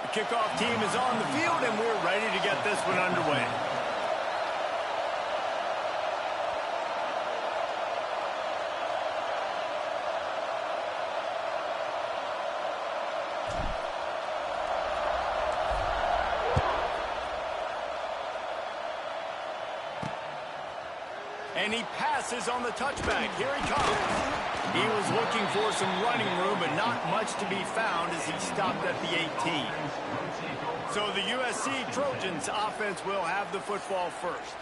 The kickoff team is on the field, and we're ready to get this one underway. And he passes on the touchback. Here he comes. He was looking for some running room, but not much to be found as he stopped at the 18. So the USC Trojans offense will have the football first.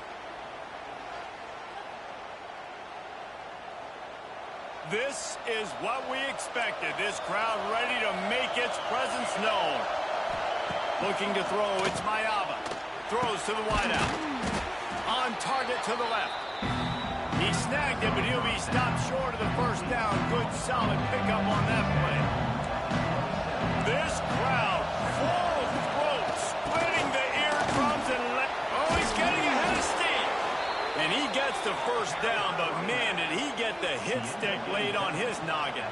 This is what we expected. This crowd ready to make its presence known. Looking to throw, it's Ncaa. Throws to the wideout. On target to the left. He snagged it, but he'll be stopped short of the first down. Good, solid pickup on that play. This crowd, full throat, splitting the eardrums and he's getting ahead of steam. And he gets the first down, but man, did he get the hit stick laid on his noggin.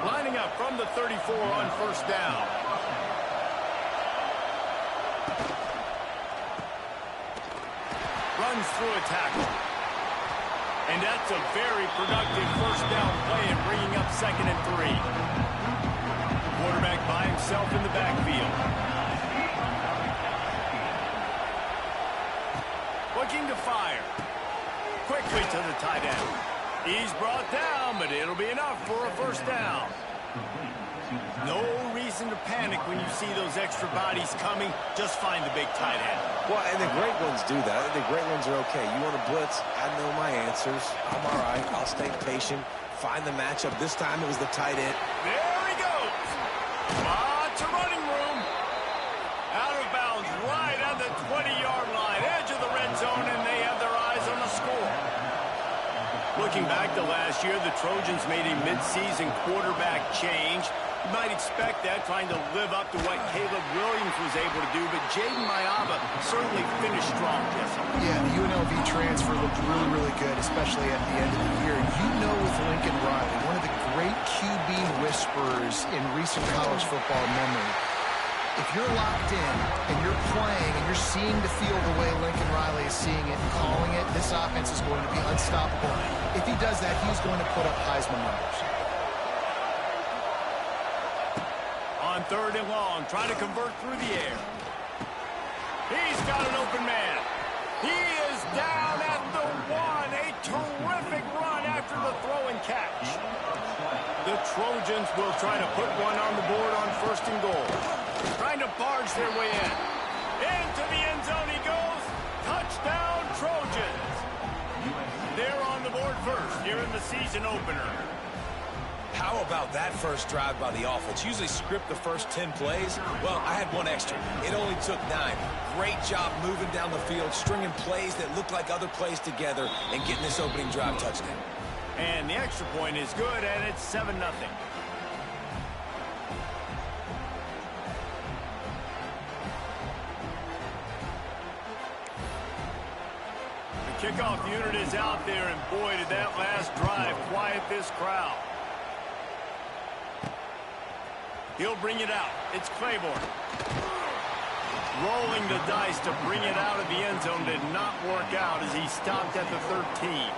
Lining up from the 34 on first down. Runs through a tackle. And that's a very productive first down play and bringing up 2nd and 3. Quarterback by himself in the backfield. Looking to fire. Quickly to the tight end. He's brought down, but it'll be enough for a first down. No reason to panic when you see those extra bodies coming. Just find the big tight end. Well, and the great ones do that. The great ones are okay. You want to blitz? I know my answers. I'm all right. I'll stay patient. Find the matchup. This time it was the tight end. There he goes. Lots of running room. Out of bounds right on the 20-yard line. Edge of the red zone, and they have their eyes on the score. Looking back to last year, the Trojans made a midseason quarterback change. You might expect that, trying to live up to what Caleb Williams was able to do, but Jaden Ncaa certainly finished strong, Jesse. Yeah, the UNLV transfer looked really, really good, especially at the end of the year. You know, with Lincoln Riley, one of the great QB whisperers in recent college football memory. If you're locked in and you're playing and you're seeing the field the way Lincoln Riley is seeing it and calling it, this offense is going to be unstoppable. If he does that, he's going to put up Heisman numbers. On 3rd and long, trying to convert through the air. He's got an open man. He is down at the 1. A terrific run after the throw and catch. The Trojans will try to put one on the board on 1st and goal. Trying to barge their way in. Into the end zone he goes. Touchdown, Trojans. They're on the board first here in the season opener. How about that first drive by the offense? Usually script the first 10 plays. Well, I had one extra. It only took 9. Great job moving down the field, stringing plays that look like other plays together, and getting this opening drive touchdown. And the extra point is good, and it's 7-0. The kickoff unit is out there, and boy, did that last drive quiet this crowd. He'll bring it out. It's Claiborne. Rolling the dice to bring it out of the end zone did not work out as he stopped at the 13.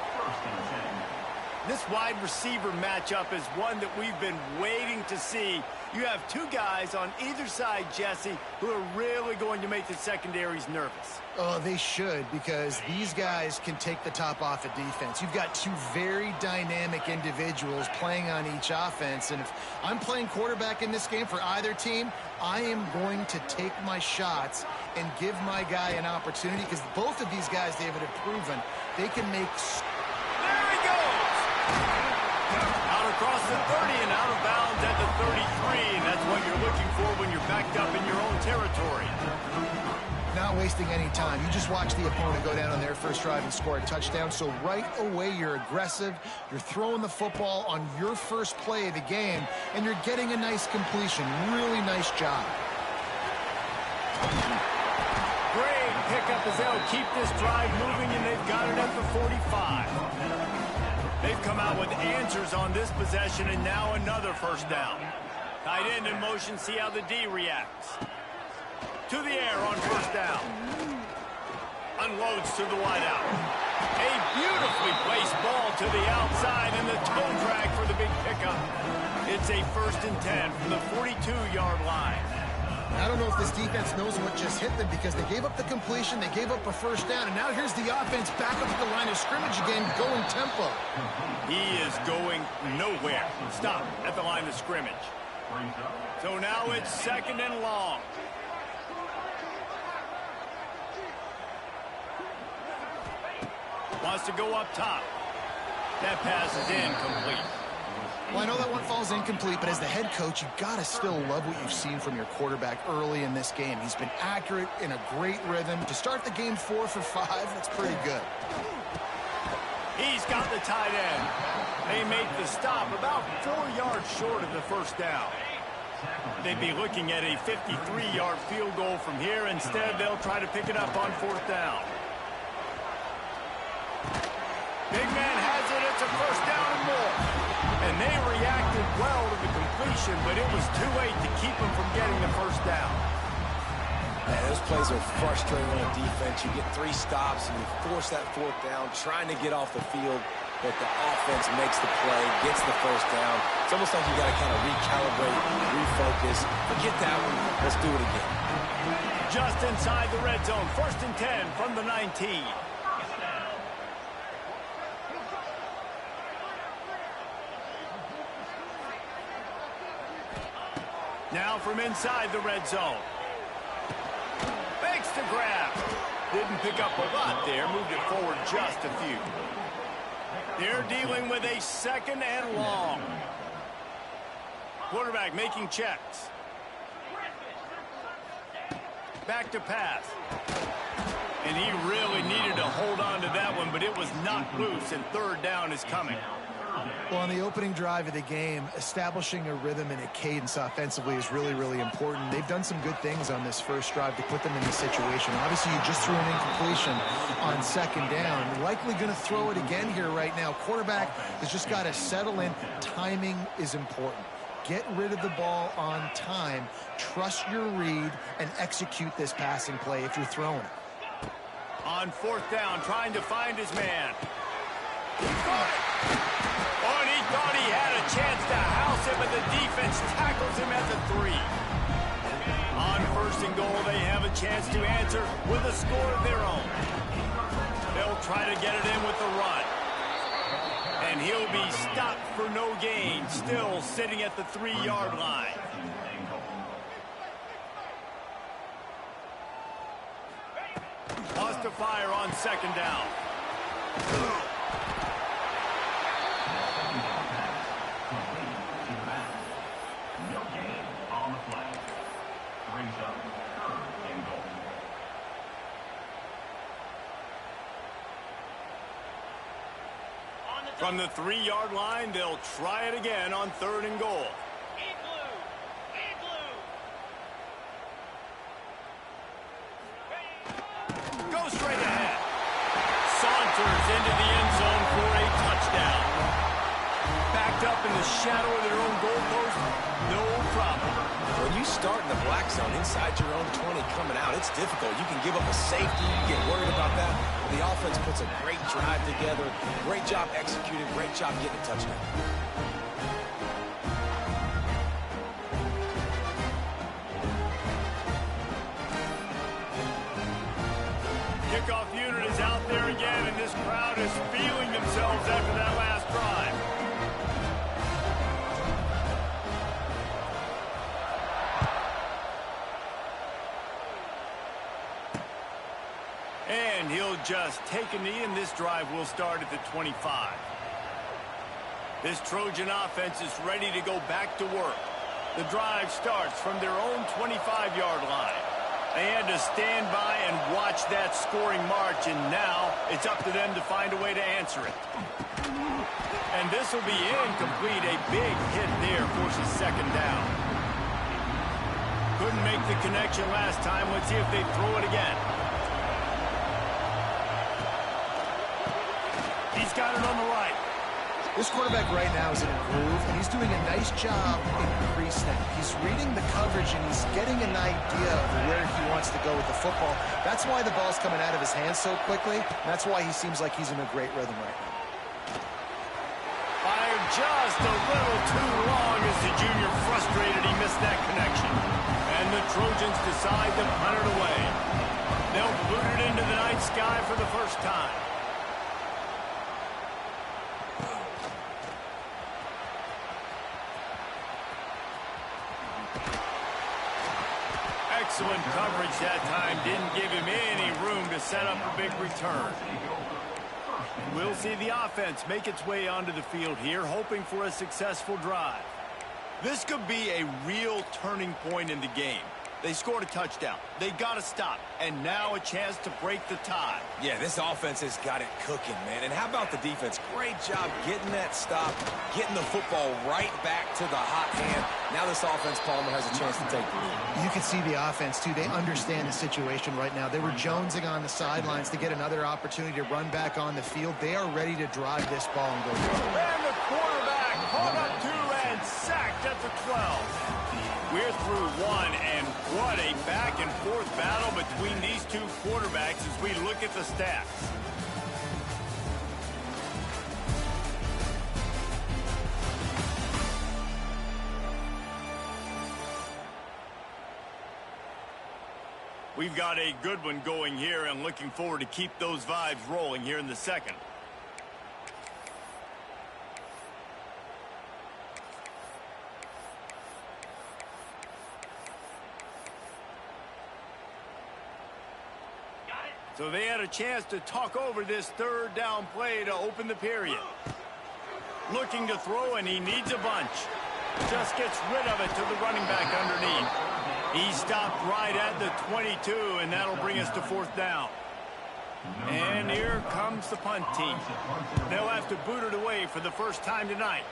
This wide receiver matchup is one that we've been waiting to see. You have two guys on either side, Jesse, who are really going to make the secondaries nervous. Oh, they should, because these guys can take the top off a defense. You've got two very dynamic individuals playing on each offense, and if I'm playing quarterback in this game for either team, I am going to take my shots and give my guy an opportunity, because both of these guys, David, have proven they can make... There he goes! Out across the 30 and out of bounds at the 33, and that's what you're looking for when you're backed up in your own territory. Not wasting any time. You just watch the opponent go down on their first drive and score a touchdown. So right away, you're aggressive. You're throwing the football on your first play of the game, and you're getting a nice completion. Really nice job. Great pickup as they'll keep this drive moving, and they've got it at the 45. They've come out with answers on this possession, and now another first down. Tight end in motion, see how the D reacts. To the air on first down. Unloads to the wideout. A beautifully placed ball to the outside and the toe drag for the big pickup. It's a 1st and 10 from the 42-yard line. I don't know if this defense knows what just hit them because they gave up the completion, they gave up a first down, and now here's the offense back up at the line of scrimmage again, going tempo. He is going nowhere. Stop at the line of scrimmage. So now it's 2nd and long. Wants to go up top. That pass is incomplete. Well, I know that one falls incomplete, but as the head coach, you've got to still love what you've seen from your quarterback early in this game. He's been accurate, in a great rhythm. To start the game 4 for 5, that's pretty good. He's got the tight end. They make the stop about 4 yards short of the first down. They'd be looking at a 53-yard field goal from here. Instead, they'll try to pick it up on 4th down. Big man has it. It's a 1st down and more. And they reacted well to the completion, but it was too late to keep them from getting the 1st down. Man, those plays are frustrating on defense. You get 3 stops and you force that 4th down, trying to get off the field, but the offense makes the play, gets the 1st down. It's almost like you got to kind of recalibrate, refocus. Forget that one. Let's do it again. Just inside the red zone. 1st and 10 from the 19. Now from inside the red zone. Makes the grab. Didn't pick up a lot there. Moved it forward just a few. They're dealing with a 2nd and long. Quarterback making checks. Back to pass. And he really needed to hold on to that one, but it was knocked loose, and 3rd down is coming. Well, on the opening drive of the game, establishing a rhythm and a cadence offensively is really, really important. They've done some good things on this first drive to put them in this situation. Obviously, you just threw an incompletion on 2nd down. You're likely going to throw it again here right now. Quarterback has just got to settle in. Timing is important. Get rid of the ball on time. Trust your read and execute this passing play if you're throwing it. On 4th down, trying to find his man. He caught it. Oh, and he thought he had a chance to house him, but the defense tackles him at the 3. On 1st and goal, they have a chance to answer with a score of their own. They'll try to get it in with the run. And he'll be stopped for no gain, still sitting at the 3-yard line. Lost to fire on 2nd down. From the 3-yard line, they'll try it again on 3rd and goal. Go straight ahead. Saunters into the end zone for a touchdown. Backed up in the shadow of their own goalpost, no problem. When you start in the black zone inside your own 20 coming out, it's difficult. You can give up a safety. You get worried about that. The offense puts a great drive together. Great job executing. Great job getting a touchdown. Kickoff unit is out there again, and this crowd is feeling themselves after that last drive. And he'll just take a knee, and this drive will start at the 25. This Trojan offense is ready to go back to work. The drive starts from their own 25-yard line. They had to stand by and watch that scoring march, and now it's up to them to find a way to answer it. And this will be incomplete. A big hit there forces 2nd down. Couldn't make the connection last time. Let's see if they throw it again. He's got it on the right. This quarterback right now is in a groove, and he's doing a nice job in pre-snap. He's reading the coverage, and he's getting an idea of where he wants to go with the football. That's why the ball's coming out of his hands so quickly, and that's why he seems like he's in a great rhythm right now. Fired just a little too long as the junior frustrated he missed that connection. And the Trojans decide to punt it away. They'll boot it into the night sky for the first time. Excellent coverage that time. Didn't give him any room to set up a big return. We'll see the offense make its way onto the field here, hoping for a successful drive. This could be a real turning point in the game. They scored a touchdown. They got to stop. And now a chance to break the tie. Yeah, this offense has got it cooking, man. And how about the defense? Great job getting that stop, getting the football right back to the hot hand. Now this offense, Palmer, has a chance to take the lead. You can see the offense, too. They understand the situation right now. They were jonesing on the sidelines to get another opportunity to run back on the field. They are ready to drive this ball and go forward. And the quarterback caught up to and sacked at the 12. We're through one, and what a back-and-forth battle between these two quarterbacks as we look at the stats. We've got a good one going here, and looking forward to keep those vibes rolling here in the second. So they had a chance to talk over this third down play to open the period. Looking to throw, and he needs a bunch. Just gets rid of it to the running back underneath. He stopped right at the 22, and that'll bring us to fourth down. And here comes the punt team. They'll have to boot it away for the first time tonight.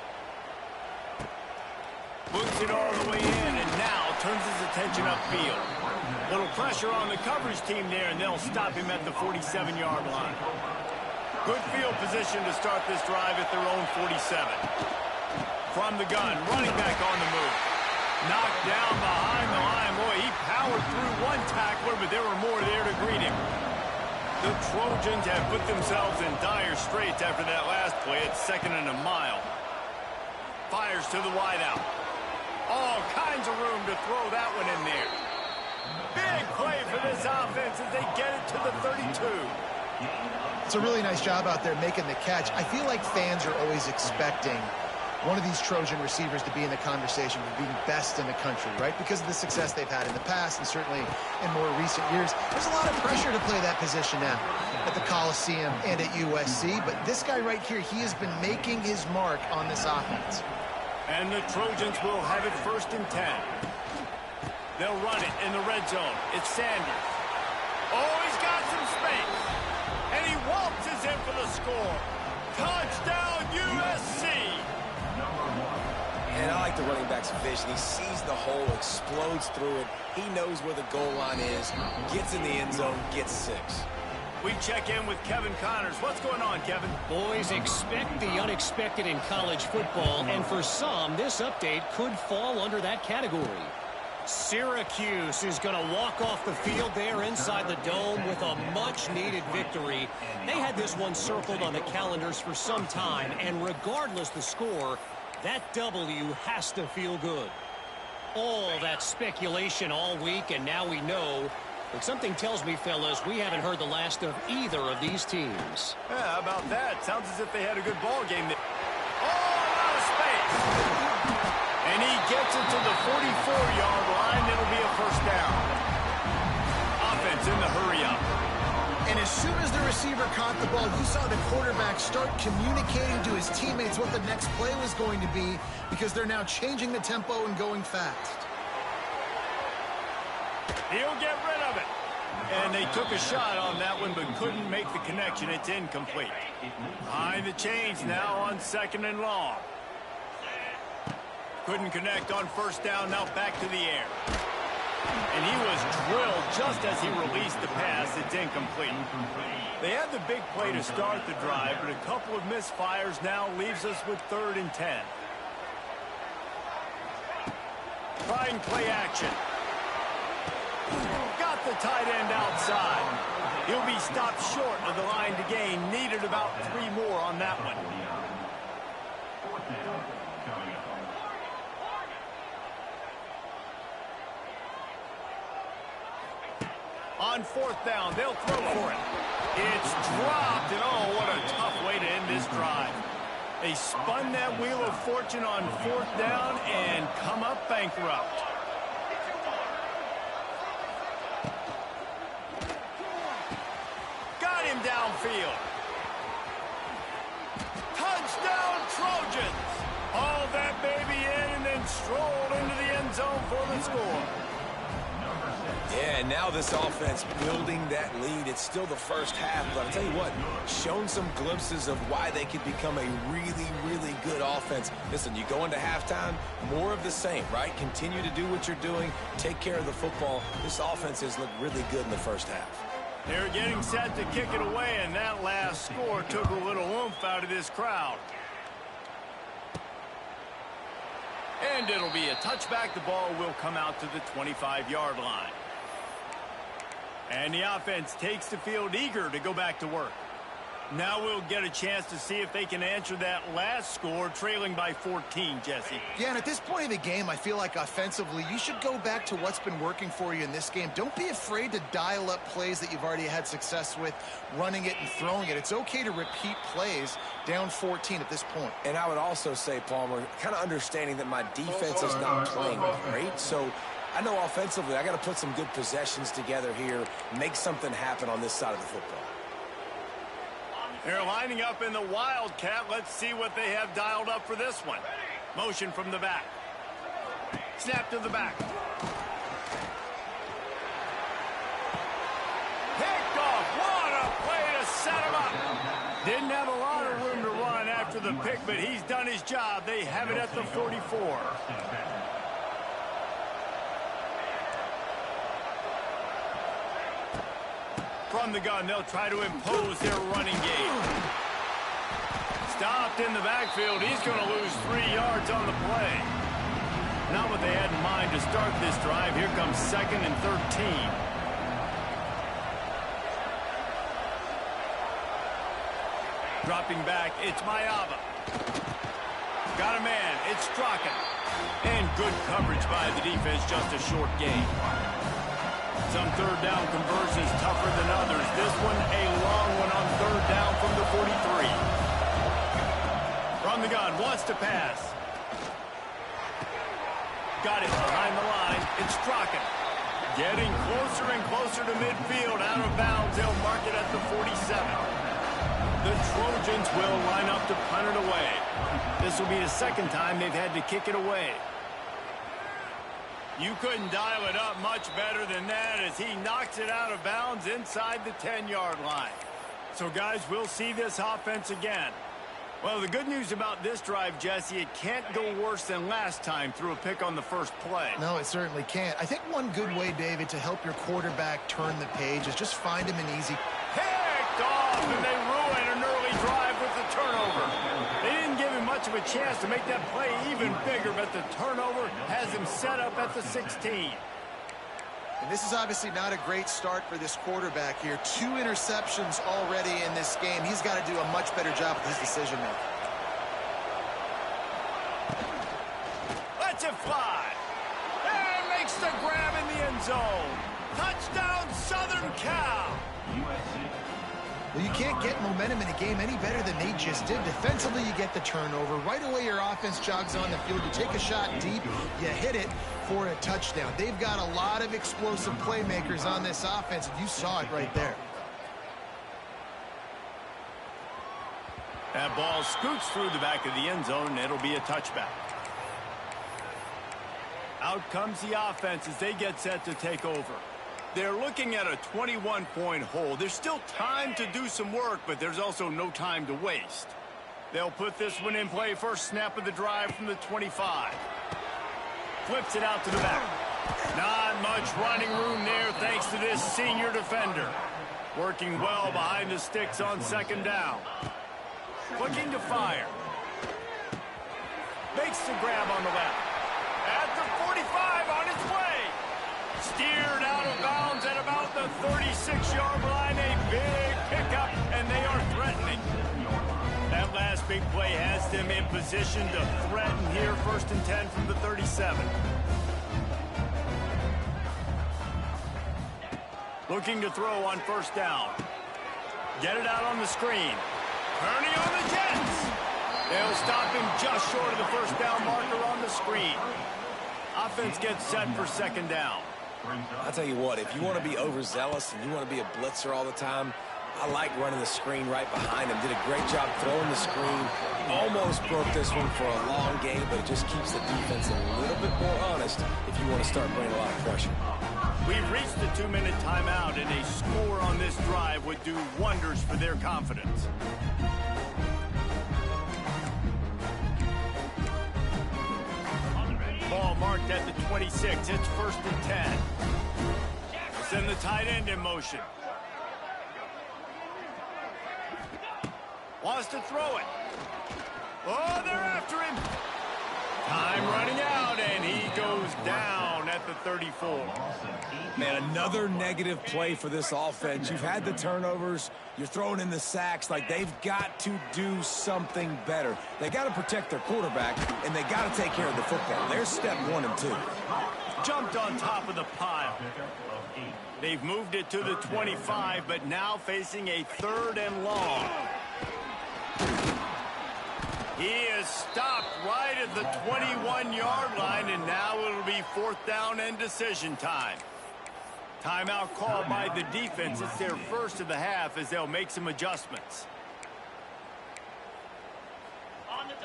Boots it all the way in, and now turns his attention upfield. Little pressure on the coverage team there, and they'll stop him at the 47-yard line. Good field position to start this drive at their own 47. From the gun, running back on the move. Knocked down behind the line. Boy, he powered through one tackler, but there were more there to greet him. The Trojans have put themselves in dire straits after that last play. It's 2nd and a mile. Fires to the wideout. All kinds of room to throw that one in there. Big play for this offense as they get it to the 32. It's a really nice job out there making the catch. I feel like fans are always expecting one of these Trojan receivers to be in the conversation for being best in the country, right? Because of the success they've had in the past and certainly in more recent years. There's a lot of pressure to play that position now at the Coliseum and at USC. But this guy right here, he has been making his mark on this offense. And the Trojans will have it 1st and 10. They'll run it in the red zone. It's Sanders. Oh, he's got some space. And he waltzes in for the score. Touchdown, USC. And I like the running back's vision. He sees the hole, explodes through it. He knows where the goal line is, gets in the end zone, gets 6. We check in with Kevin Connors. What's going on, Kevin? Boys, expect the unexpected in college football, and for some, this update could fall under that category. Syracuse is going to walk off the field there inside the dome with a much-needed victory. They had this one circled on the calendars for some time, and regardless the score, that W has to feel good. All that speculation all week, and now we know. But something tells me, fellas, we haven't heard the last of either of these teams. Yeah, how about that? Sounds as if they had a good ball game there. Oh, a lot of space. And he gets it to the 44-yard line. It'll be a first down. Offense in the hurry-up. And as soon as the receiver caught the ball, you saw the quarterback start communicating to his teammates what the next play was going to be because they're now changing the tempo and going fast. He'll get rid of it. And they took a shot on that one but couldn't make the connection. It's incomplete. Behind the chains now on 2nd and long. Couldn't connect on first down. Now back to the air. And he was drilled just as he released the pass. It's incomplete. They had the big play to start the drive, but a couple of misfires now leaves us with 3rd and 10. Try and play action. Got the tight end outside. He'll be stopped short of the line to gain. Needed about 3 more on that one. On 4th down, they'll throw for it. It's dropped, and oh, what a tough way to end this drive. They spun that wheel of fortune on 4th down and come up bankrupt. Got him downfield. Touchdown, Trojans. Hauled that baby in and then strolled into the end zone for the score. Yeah, and now this offense building that lead. It's still the first half, but I'll tell you what, shown some glimpses of why they could become a really, really good offense. Listen, you go into halftime, more of the same, right? Continue to do what you're doing, take care of the football. This offense has looked really good in the first half. They're getting set to kick it away, and that last score took a little oomph out of this crowd. And it'll be a touchback. The ball will come out to the 25-yard line. And the offense takes the field eager to go back to work. Now we'll get a chance to see if they can answer that last score, trailing by 14, Jesse. Yeah, and at this point of the game, I feel like offensively, you should go back to what's been working for you in this game. Don't be afraid to dial up plays that you've already had success with, running it and throwing it. It's okay to repeat plays down 14 at this point. And I would also say, Palmer, kind of understanding that my defense is not playing great, so I know offensively I got to put some good possessions together here, make something happen on this side of the football. They're lining up in the Wildcat. Let's see what they have dialed up for this one. Motion from the back. Snap to the back. Picked off. What a play to set him up. Didn't have a lot of room to run after the pick, but he's done his job. They have it at the 44. From the gun, they'll try to impose their running game. Stopped in the backfield. He's going to lose 3 yards on the play. Not what they had in mind to start this drive. Here comes 2nd and 13. Dropping back, it's Ncaa. Got a man, it's Straka. And good coverage by the defense, just a short gain. Some 3rd down conversions tougher than others. This one, a long one on 3rd down from the 43. From the gun, wants to pass. Got it behind the line. It's Straka. Getting closer and closer to midfield. Out of bounds, they'll mark it at the 47. The Trojans will line up to punt it away. This will be the 2nd time they've had to kick it away. You couldn't dial it up much better than that as he knocks it out of bounds inside the 10-yard line. So, guys, we'll see this offense again. Well, the good news about this drive, Jesse, it can't go worse than last time through a pick on the first play. No, it certainly can't. I think one good way, David, to help your quarterback turn the page is just find him an easy. Picked off, and they ruin an early drive with the turnover. They didn't give him much of a chance to make that play even bigger, but the turnover has him set up at the 16. And this is obviously not a great start for this quarterback here. 2 interceptions already in this game. He's got to do a much better job with his decision-making. Lets it fly. And makes the grab in the end zone. Touchdown, Southern Cal. Well, you can't get momentum in a game any better than they just did. Defensively, you get the turnover. Right away, your offense jogs on the field. You take a shot deep, you hit it for a touchdown. They've got a lot of explosive playmakers on this offense, and you saw it right there. That ball scoots through the back of the end zone, and it'll be a touchback. Out comes the offense as they get set to take over. They're looking at a 21-point hole. There's still time to do some work, but there's also no time to waste. They'll put this one in play. First snap of the drive from the 25. Flips it out to the back. Not much running room there thanks to this senior defender. Working well behind the sticks on second down. Looking to fire. Makes the grab on the left. At the 45 on its way. Steered out of bounds at about the 36-yard line. A big pickup, and they are threatening. That last big play has them in position to threaten here. 1st and 10 from the 37. Looking to throw on 1st down. Get it out on the screen. Turning on the Jets. They'll stop him just short of the 1st down marker on the screen. Offense gets set for 2nd down. I'll tell you what, if you want to be overzealous and you want to be a blitzer all the time, I like running the screen right behind him. Did a great job throwing the screen. Almost broke this one for a long game, but it just keeps the defense a little bit more honest if you want to start bringing a lot of pressure. We've reached the 2-minute timeout, and a score on this drive would do wonders for their confidence. Ball marked at the 26. It's 1st and 10. Send the tight end in motion. Wants to throw it. Oh, they're after him. Time running out, and he goes down at the 34. Man, another negative play for this offense. You've had the turnovers. You're throwing in the sacks. Like, they've got to do something better. They got to protect their quarterback, and they got to take care of the football. There's step 1 and 2. Jumped on top of the pile. They've moved it to the 25, but now facing a 3rd and long. He is stopped right at the 21-yard line, and now it'll be 4th down and decision time. Timeout called by the defense. It's their first of the half as they'll make some adjustments.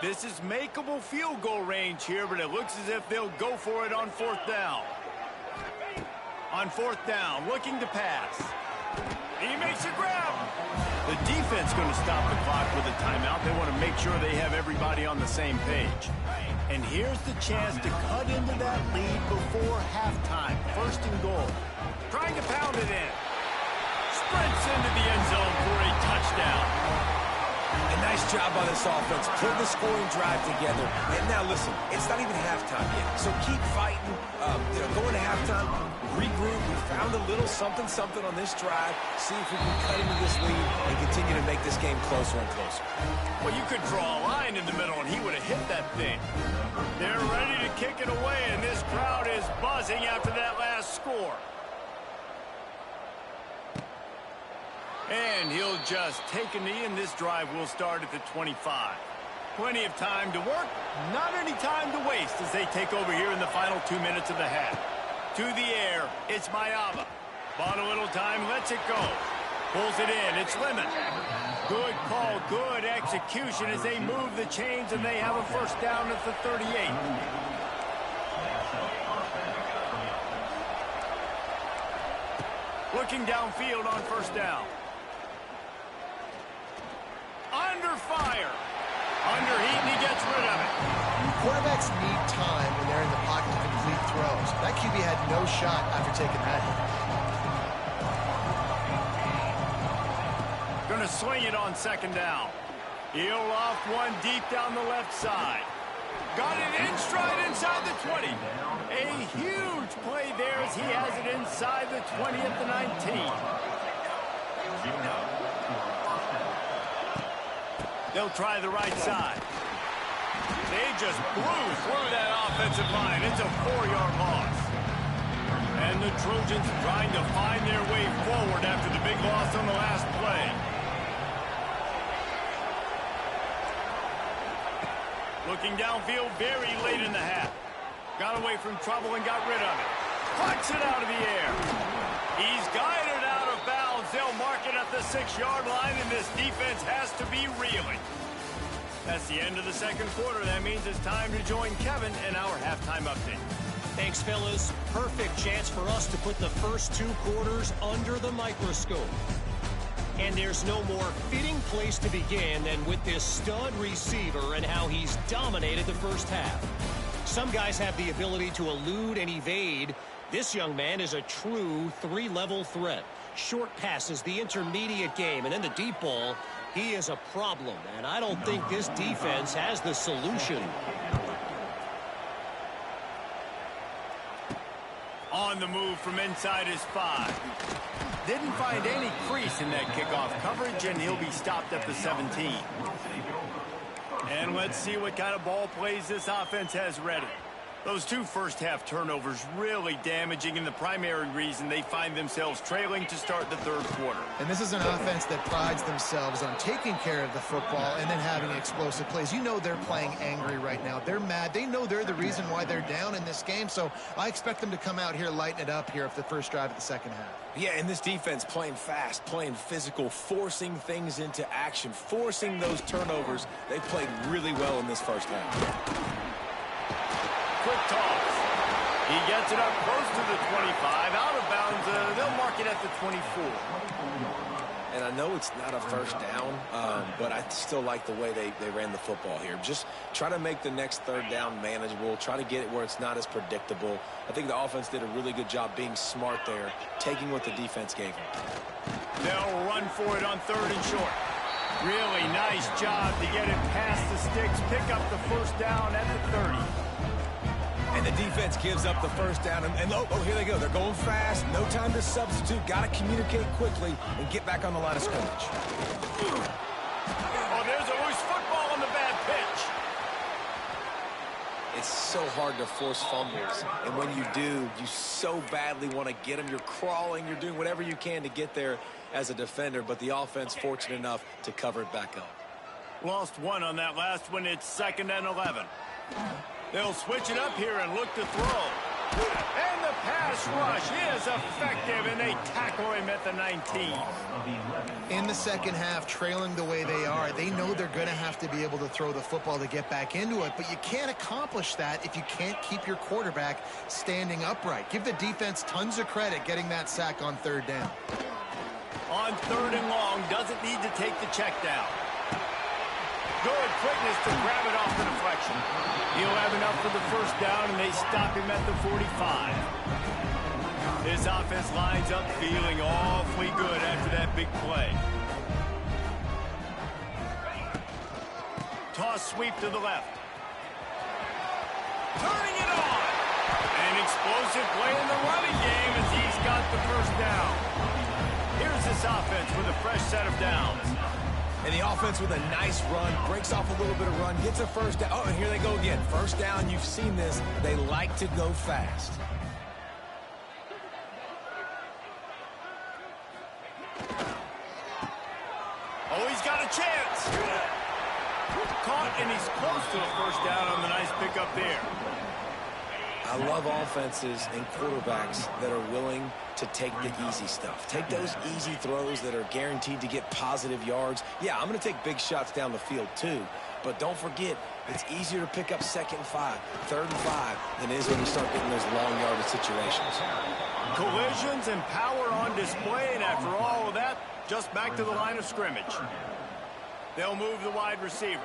This is makeable field goal range here, but it looks as if they'll go for it on 4th down. On 4th down, looking to pass. He makes a grab. The defense going to stop the clock with a timeout. They want to make sure they have everybody on the same page. And here's the chance to cut into that lead before halftime. 1st and goal. Trying to pound it in. Sprints into the end zone for a touchdown. A nice job by this offense. Pull the scoring drive together. And now, listen, it's not even halftime yet. So keep fighting. Going to halftime, regroup. We found a little something on this drive. See if we can cut into this lead and continue to make this game closer and closer. Well, you could draw a line in the middle, and he would have hit that thing. They're ready to kick it away, and this crowd is buzzing after that last score. And he'll just take a knee, and this drive will start at the 25. Plenty of time to work, not any time to waste as they take over here in the final 2 minutes of the half. To the air, it's Ncaa. Bought a little time, lets it go. Pulls it in, it's Lemon. Good call, good execution as they move the chains, and they have a 1st down at the 38. Looking downfield on 1st down. Under fire. Under heat, and he gets rid of it. Quarterbacks need time when they're in the pocket to complete throws. That QB had no shot after taking that hit. Going to swing it on 2nd down. He'll off one deep down the left side. Got it in stride inside the 20. A huge play there as he has it inside the 20 at the 19. They'll try the right side. They just blew through that offensive line. It's a 4-yard loss. And the Trojans trying to find their way forward after the big loss on the last play. Looking downfield very late in the half. Got away from trouble and got rid of it. Plucks it out of the air. He's guided out of bounds. They'll mark it at the 6-yard line, and this defense has to be reeling. That's the end of the 2nd quarter. That means it's time to join Kevin in our halftime update. Thanks, fellas. Perfect chance for us to put the first 2 quarters under the microscope. And there's no more fitting place to begin than with this stud receiver and how he's dominated the first half. Some guys have the ability to elude and evade, This young man is a true three-level threat. Short passes, the intermediate game, and then the deep ball. He is a problem, and I don't think this defense has the solution. On the move from inside his 5. Didn't find any crease in that kickoff coverage, and he'll be stopped at the 17. And let's see what kind of ball plays this offense has ready. Those two first-half turnovers really damaging, and the primary reason they find themselves trailing to start the third quarter. And this is an offense that prides themselves on taking care of the football and then having explosive plays. You know they're playing angry right now. They're mad. They know they're the reason why they're down in this game, so I expect them to come out here, lighten it up here for the first drive of the second half. Yeah, and this defense playing fast, playing physical, forcing things into action, forcing those turnovers. They played really well in this first half. Quick toss. He gets it up close to the 25. Out of bounds. They'll mark it at the 24. And I know it's not a first down, but I still like the way they ran the football here. Just try to make the next third down manageable. Try to get it where it's not as predictable. I think the offense did a really good job being smart there, taking what the defense gave them. They'll run for it on 3rd and short. Really nice job to get it past the sticks. Pick up the first down at the 30. And the defense gives up the first down. And oh, here they go. They're going fast. No time to substitute. Got to communicate quickly and get back on the line of scrimmage. Oh, there's a loose football on the bad pitch. It's so hard to force fumbles. And when you do, you so badly want to get them. You're crawling. You're doing whatever you can to get there as a defender. But the offense fortunate enough to cover it back up. Lost one on that last one. It's 2nd and 11. They'll switch it up here and look to throw. And the pass rush is effective, and they tackle him at the 19. In the second half, trailing the way they are, they know they're going to have to be able to throw the football to get back into it, but you can't accomplish that if you can't keep your quarterback standing upright. Give the defense tons of credit getting that sack on 3rd down. On 3rd and long, doesn't need to take the check down. Good quickness to grab it off the deflection. He'll have enough for the first down, and they stop him at the 45. This offense lines up feeling awfully good after that big play. Toss sweep to the left. Turning it on. An explosive play in the running game as he's got the first down. Here's this offense with a fresh set of downs. And the offense with a nice run, breaks off a little bit of run, gets a first down. Oh, and here they go again. First down, you've seen this. They like to go fast. Oh, he's got a chance. Caught, and he's close to a first down on the nice pickup there. I love offenses and quarterbacks that are willing to take the easy stuff. Take those easy throws that are guaranteed to get positive yards. Yeah, I'm going to take big shots down the field too. But don't forget, it's easier to pick up 2nd and 5, 3rd and 5 than it is when you start getting those long yardage situations. Collisions and power on display, and after all of that, just back to the line of scrimmage. They'll move the wide receiver.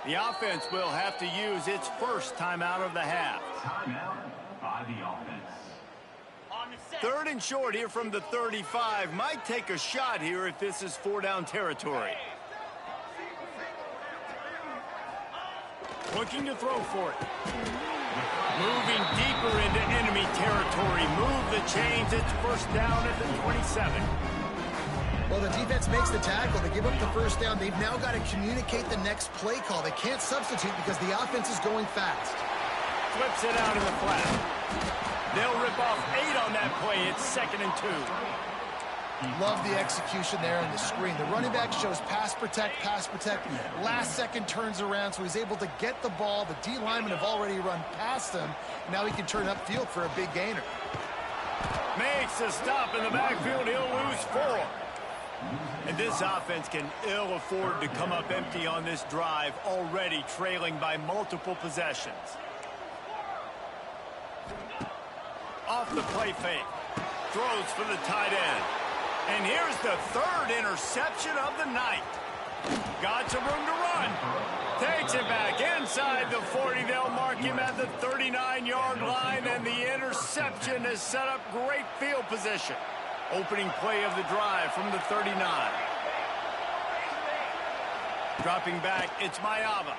The offense will have to use its first timeout of the half. Timeout by the offense. 3rd and short here from the 35. Might take a shot here if this is 4-down territory. Looking to throw for it. Moving deeper into enemy territory. Move the chains. It's 1st down at the 27. Well, the defense makes the tackle. They give up the first down. They've now got to communicate the next play call. They can't substitute because the offense is going fast. Flips it out in the flat. They'll rip off 8 on that play. It's 2nd and 2. Love the execution there on the screen. The running back shows pass protect. Last second turns around, so he's able to get the ball. The D linemen have already run past him. Now he can turn upfield for a big gainer. Makes a stop in the backfield. He'll lose 4. And this offense can ill afford to come up empty on this drive, already trailing by multiple possessions. off the play fake. Throws for the tight end. And here's the third interception of the night. Got some room to run. Takes it back inside the 40. They'll mark him at the 39-yard line, and the interception has set up great field position. Opening play of the drive from the 39. Dropping back, it's Ncaa.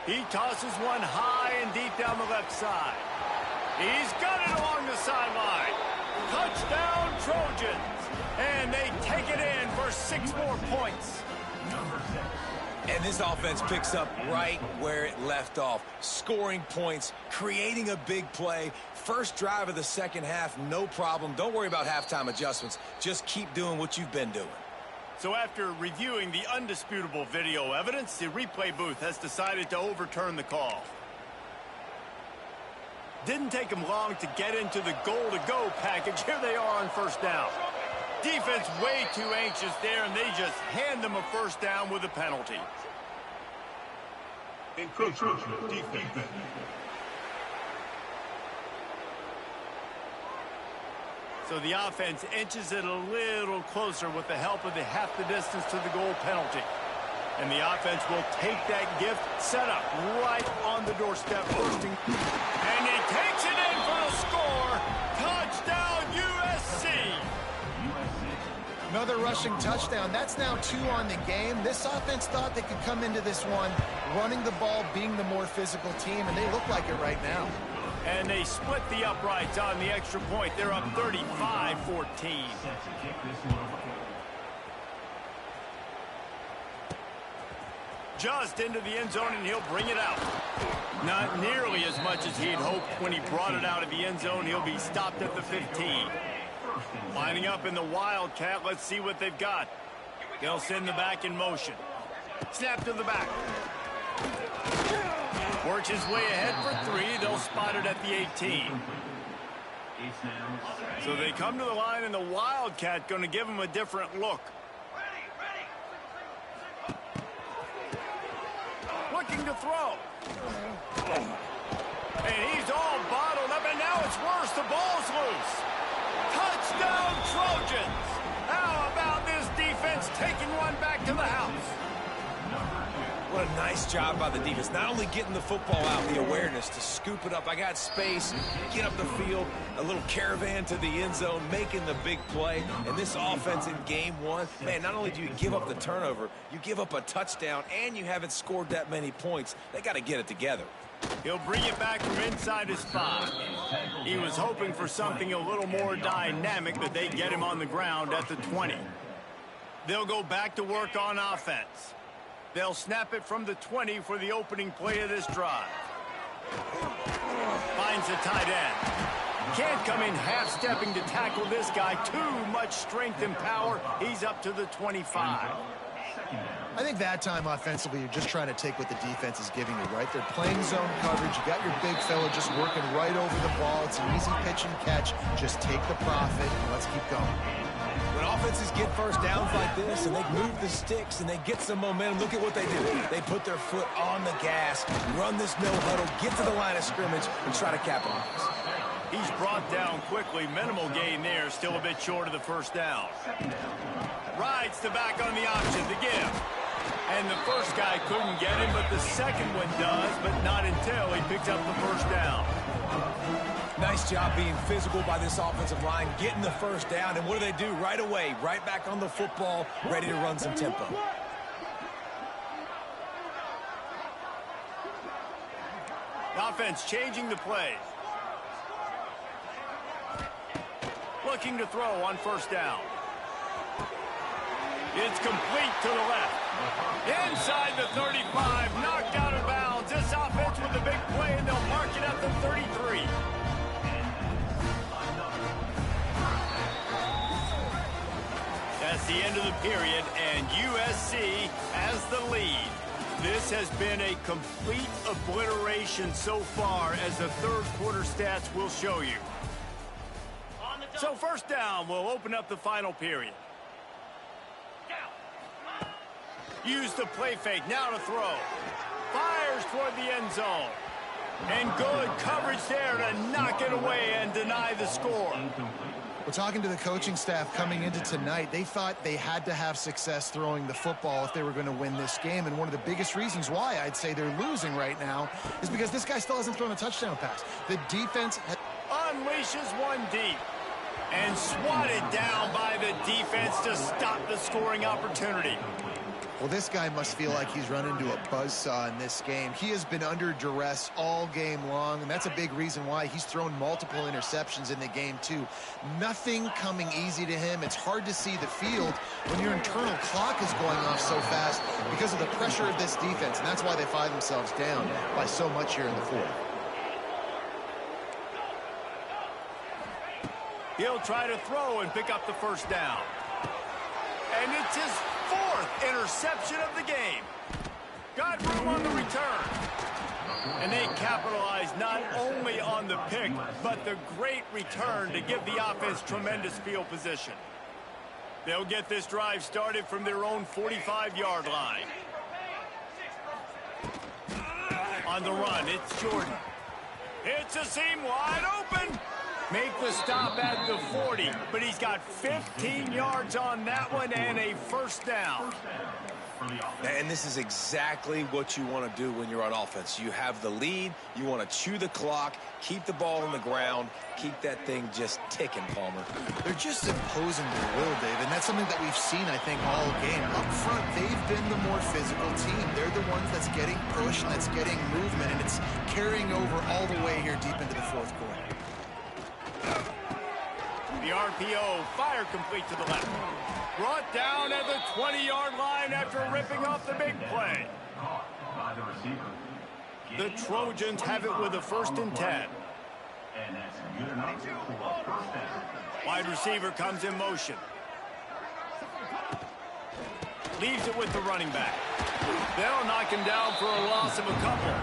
He tosses one high and deep down the left side. He's got it along the sideline. Touchdown, Trojans. And they take it in for 6 more points. And this offense picks up right where it left off. Scoring points, creating a big play. First drive of the second half, no problem. Don't worry about halftime adjustments. Just keep doing what you've been doing. So after reviewing the undisputable video evidence, the replay booth has decided to overturn the call. Didn't take them long to get into the goal-to-go package. Here they are on first down. Defense way too anxious there, and they just hand them a first down with a penalty. Encroachment defense. So the offense inches it a little closer with the help of the half the distance to the goal penalty. And the offense will take that gift set up right on the doorstep. And he takes it in for the score. Touchdown, USC. Another rushing touchdown. That's now 2 on the game. This offense thought they could come into this one running the ball, being the more physical team, and they look like it right now. And they split the uprights on the extra point. They're up 35-14. Just into the end zone, and he'll bring it out. Not nearly as much as he'd hoped when he brought it out of the end zone. He'll be stopped at the 15. Lining up in the Wildcat. Let's see what they've got. They'll send the back in motion. Snap to the back. Works his way ahead for 3. They'll spot it at the 18. So they come to the line, and the Wildcat going to give him a different look. Looking to throw. And he's all bottled up, and now it's worse. The ball's loose. Touchdown, Trojans. How about this defense taking one back to the house? What a nice job by the defense. Not only getting the football out, the awareness to scoop it up. I got space, get up the field, a little caravan to the end zone, making the big play. And this offense in game 1, man, not only do you give up the turnover, you give up a touchdown, and you haven't scored that many points. They got to get it together. He'll bring it back from inside his spot. He was hoping for something a little more dynamic, but they get him on the ground at the 20. They'll go back to work on offense. They'll snap it from the 20 for the opening play of this drive. Finds the tight end. Can't come in half-stepping to tackle this guy. Too much strength and power. He's up to the 25. I think that time offensively, you're just trying to take what the defense is giving you, right? They're playing zone coverage. You got your big fella just working right over the ball. It's an easy pitch and catch. Just take the profit and let's keep going. When offenses get first downs like this and they move the sticks and they get some momentum, look at what they do. They put their foot on the gas, run this no huddle, get to the line of scrimmage, and try to capitalize. He's brought down quickly. Minimal gain there. Still a bit short of the first down. Rides the back on the option to give. And the first guy couldn't get him, but the second one does, but not until he picks up the first down. Nice job being physical by this offensive line, getting the first down. And what do they do right away? Right back on the football, ready to run some tempo. The offense changing the play. Looking to throw on first down. It's complete to the left. Inside the 35, knocked out of bounds. This offense with the big play, and they'll mark it at the 33. That's the end of the period, and USC has the lead. This has been a complete obliteration so far, as the third quarter stats will show you. So first down will open up the final period. Use the play fake, now to throw. Fires toward the end zone. And good coverage there to knock it away and deny the score. We're talking to the coaching staff coming into tonight. They thought they had to have success throwing the football if they were going to win this game. And one of the biggest reasons why I'd say they're losing right now is because this guy still hasn't thrown a touchdown pass. The defense unleashes one deep and swatted down by the defense to stop the scoring opportunity. Well, this guy must feel like he's run into a buzzsaw in this game. He has been under duress all game long, and that's a big reason why he's thrown multiple interceptions in the game, too. Nothing coming easy to him. It's hard to see the field when your internal clock is going off so fast because of the pressure of this defense, and that's why they find themselves down by so much here in the fourth. He'll try to throw and pick up the first down. And it's his fourth interception of the game. Got room on the return. And they capitalize not only on the pick, but the great return to give the offense tremendous field position. They'll get this drive started from their own 45-yard line. On the run, it's Jordan. It's a seam wide open. Make the stop at the 40, but he's got 15 yards on that one and a first down. And this is exactly what you want to do when you're on offense. You have the lead, you want to chew the clock, keep the ball on the ground, keep that thing just ticking, Palmer. They're just imposing their will, Dave, and that's something that we've seen, I think, all game. Up front, they've been the more physical team. They're the ones that's getting pushed, that's getting movement, and it's carrying over all the way here deep into the fourth quarter. The RPO, fire complete to the left. Brought down at the 20-yard line after ripping off the big play. The Trojans have it with a 1st and 10. Wide receiver comes in motion. Leaves it with the running back. They'll knock him down for a loss of a couple.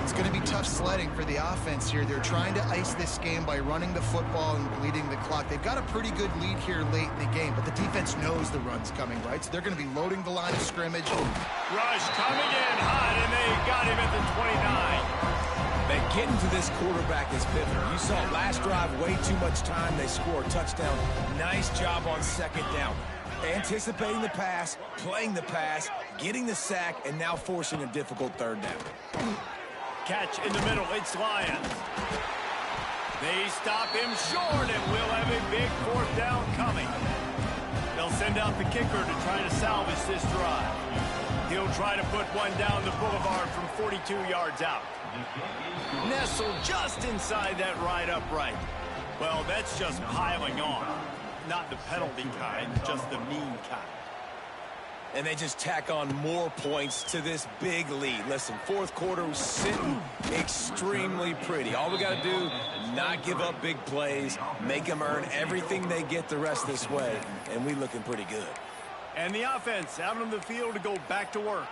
It's going to be tough sledding for the offense here. They're trying to ice this game by running the football and bleeding the clock. They've got a pretty good lead here late in the game, but the defense knows the run's coming, right? So they're going to be loading the line of scrimmage. Rush coming in hot, and they got him at the 29. Man, getting to this quarterback is pivotal. You saw last drive, way too much time. They score a touchdown. Nice job on 2nd down. Anticipating the pass, playing the pass, getting the sack, and now forcing a difficult 3rd down. Catch in the middle, it's Lions. They stop him short, and we'll have a big 4th down coming. They'll send out the kicker to try to salvage this drive. He'll try to put one down the boulevard from 42 yards out. Nestled just inside that right upright. Well, that's just piling on. Not the penalty kind, just the mean kind. And they just tack on more points to this big lead. Listen, 4th quarter was sitting extremely pretty. All we got to do, not give up big plays, make them earn everything they get the rest this way, and we looking pretty good. And the offense out on the field to go back to work.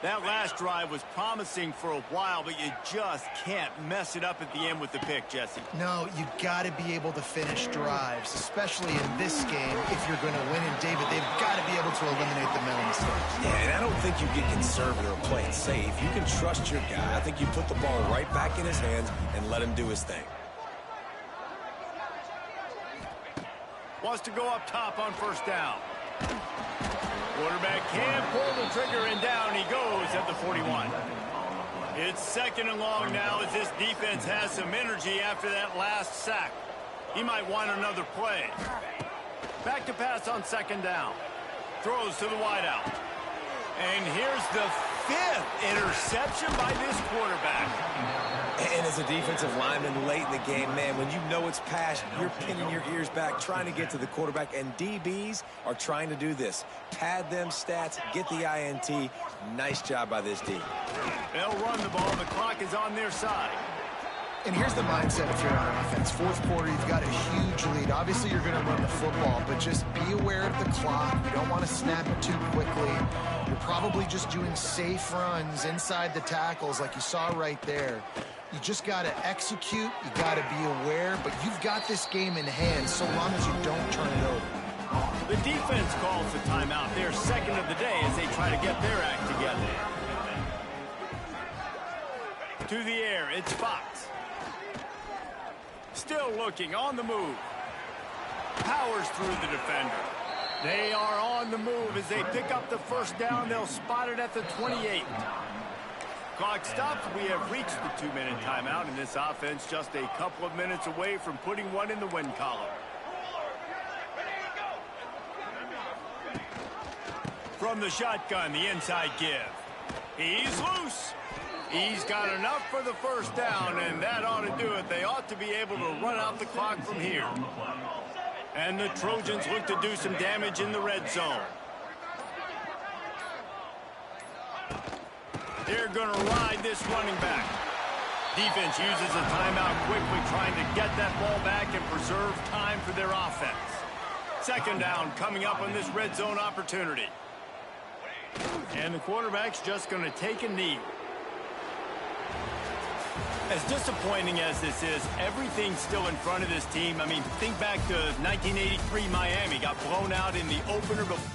That last drive was promising for a while, but you just can't mess it up at the end with the pick, Jesse. No, you got to be able to finish drives, especially in this game if you're going to win. And, David, they've got to be able to eliminate the mental mistakes. Yeah, and I don't think you get conservative or play it safe. You can trust your guy. I think you put the ball right back in his hands and let him do his thing. Wants to go up top on 1st down. Quarterback can't pull the trigger, and down he goes at the 41. It's 2nd and long now as this defense has some energy after that last sack. He might want another play. Back to pass on 2nd down. Throws to the wideout. And here's the 5th interception by this quarterback. And as a defensive lineman late in the game, man, when you know it's past, you're pinning your ears back, trying to get to the quarterback, and DBs are trying to do this. Pad them stats, get the INT. Nice job by this D. They'll run the ball. The clock is on their side. And here's the mindset if you're on offense. 4th quarter, you've got a huge lead. Obviously, you're going to run the football, but just be aware of the clock. You don't want to snap it too quickly. You're probably just doing safe runs inside the tackles like you saw right there. You just got to execute. You got to be aware, but you've got this game in hand so long as you don't turn it over. The defense calls the timeout. Their 2nd of the day as they try to get their act together. To the air, it's Fox. Still looking, on the move. Powers through the defender. They are on the move as they pick up the first down. They'll spot it at the 28. Clock stops. We have reached the 2-minute timeout, and this offense just a couple of minutes away from putting one in the win column. From the shotgun, the inside give. He's loose. He's got enough for the first down, and that ought to do it. They ought to be able to run out the clock from here. And the Trojans look to do some damage in the red zone. They're going to ride this running back. Defense uses a timeout quickly, trying to get that ball back and preserve time for their offense. Second down coming up on this red zone opportunity. And the quarterback's just going to take a knee. As disappointing as this is, everything's still in front of this team. I mean, think back to 1983 Miami. Got blown out in the opener before.